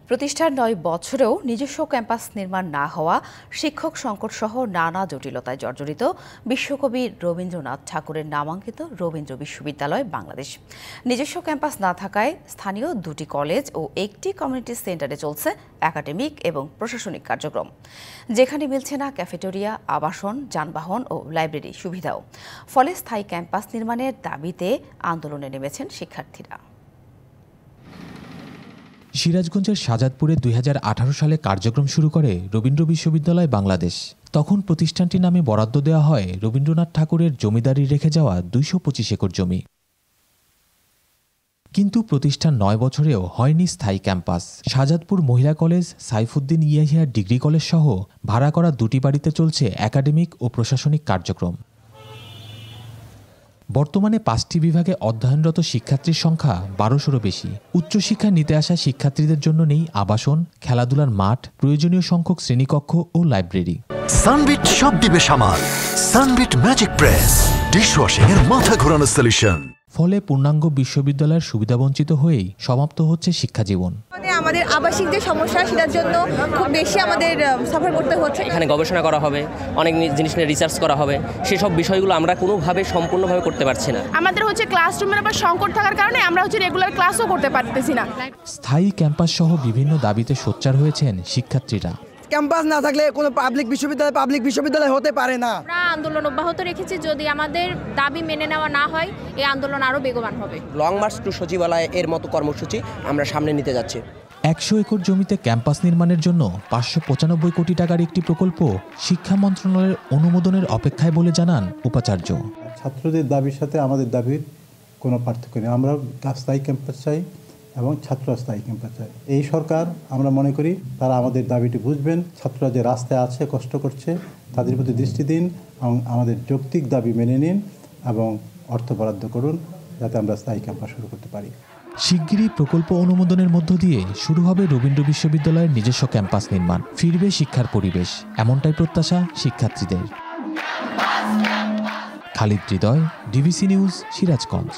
প্রতিষ্ঠার ৯ বছরেও নিজস্ব ক্যাম্পাস নির্মাণ না হওয়া, শিক্ষক সংকট সহ নানা জটিলতায় জর্জরিত বিশ্বকবি রবীন্দ্রনাথ ঠাকুরের নামাঙ্কিত রবীন্দ্র বিশ্ববিদ্যালয় বাংলাদেশ। নিজস্ব ক্যাম্পাস না থাকায় স্থানীয় 2টি কলেজ ও 1টি কমিউনিটি সেন্টারে চলছে একাডেমিক এবং প্রশাসনিক কার্যক্রম, যেখানে মিলছে না ক্যাফেটেরিয়া, আবাসন, যানবাহন ও লাইব্রেরি সুবিধাও। ফলে স্থায়ী ক্যাম্পাস নির্মাণের দাবিতে আন্দোলনে নেমেছেন শিক্ষার্থীরা। সিরাজগঞ্জের শাহজাদপুরে ২০১৮ সালে কার্যক্রম শুরু করে রবীন্দ্র বিশ্ববিদ্যালয় বাংলাদেশ। তখন প্রতিষ্ঠানটির নামে বরাদ্দ দেওয়া হয় রবীন্দ্রনাথ ঠাকুরের জমিদারি রেখে যাওয়া ২২৫ একর জমি। কিন্তু প্রতিষ্ঠান ৯ বছরেও হয়নি স্থায়ী ক্যাম্পাস। শাহজাদপুর মহিলা college, Saifuddin Yahya degree college সহ ভাড়া করা 2টি বাড়িতে চলছে একাডেমিক ও প্রশাসনিক কার্যক্রম। বর্তমানে 5টি বিভাগে অধ্যয়নরত শিক্ষার্থীর সংখ্যা 1200-এরও বেশি। উচ্চশিক্ষা নিতে আসা শিক্ষার্থীদের জন্য নেই আবাসন, খেলাধুলার মাঠ, প্রয়োজনীয় সংখ্যক শ্রেণীকক্ষ ও লাইব্রেরি। সানবিট সব দিবে সামাল। সানবিট ম্যাজিক প্রেস ডিশওয়াশিং এর মাথা ঘোরানো সলিউশন। ফলে পূর্ণাঙ্গ বিশ্ববিদ্যালয়ের সুবিধাবঞ্চিত হয়েই সমাপ্ত হচ্ছে শিক্ষাজীবন। আমাদের আবাসিক যে সমস্যা, সেটার জন্য খুব বেশি আমাদের সাফার করতে হচ্ছে। এখানে গবেষণা করা হবে, অনেক জিনিস নিয়ে রিসার্চ করা হবে, সেসব বিষয়গুলো আমরা কোনোভাবে সম্পূর্ণভাবে করতে পারছি না। আমাদের ক্লাসরুমের আবার সংকট থাকার কারণে আমরা রেগুলার ক্লাসও করতে পারতেছি না। স্থায়ী ক্যাম্পাস সহ বিভিন্ন দাবিতে সোচ্চার হয়েছেন শিক্ষার্থীরা। ক্যাম্পাস না থাকলে কোনো পাবলিক বিশ্ববিদ্যালয় হতে পারে না। আমরা আন্দোলন অব্যাহত রেখেছি। যদি আমাদের দাবি মেনে নেওয়া না হয়, এই আন্দোলন আরও বেগবান হবে। লং মার্চ টু সচিবালয় এর মতো কর্মসূচি আমরা সামনে নিতে যাচ্ছি। 100 একর জমিতে ক্যাম্পাস নির্মাণের জন্য 595 কোটি টাকার একটি প্রকল্প শিক্ষা মন্ত্রণালয়ের অনুমোদনের অপেক্ষায় বলে জানান উপাচার্য। ছাত্রদের দাবির সাথে আমাদের দাবির কোনো পার্থক্য নেই। আমরা স্থায়ী ক্যাম্পাস চাই এবং ছাত্র স্থায়ী ক্যাম্পাস চাই। এই সরকার, আমরা মনে করি তারা আমাদের দাবিটি বুঝবেন। ছাত্ররা যে রাস্তায় আছে, কষ্ট করছে, তাদের প্রতি দৃষ্টি দিন এবং আমাদের যৌক্তিক দাবি মেনে নিন এবং অর্থ বরাদ্দ করুন, যাতে আমরা স্থায়ী ক্যাম্পাস শুরু করতে পারি। শিগগিরই প্রকল্প অনুমোদনের মধ্য দিয়ে শুরু হবে রবীন্দ্র বিশ্ববিদ্যালয়ের নিজস্ব ক্যাম্পাস নির্মাণ। ফিরবে শিক্ষার পরিবেশ, এমনটাই প্রত্যাশা শিক্ষার্থীদের। খালিদ হৃদয়, ডিবিসি নিউজ, সিরাজগঞ্জ।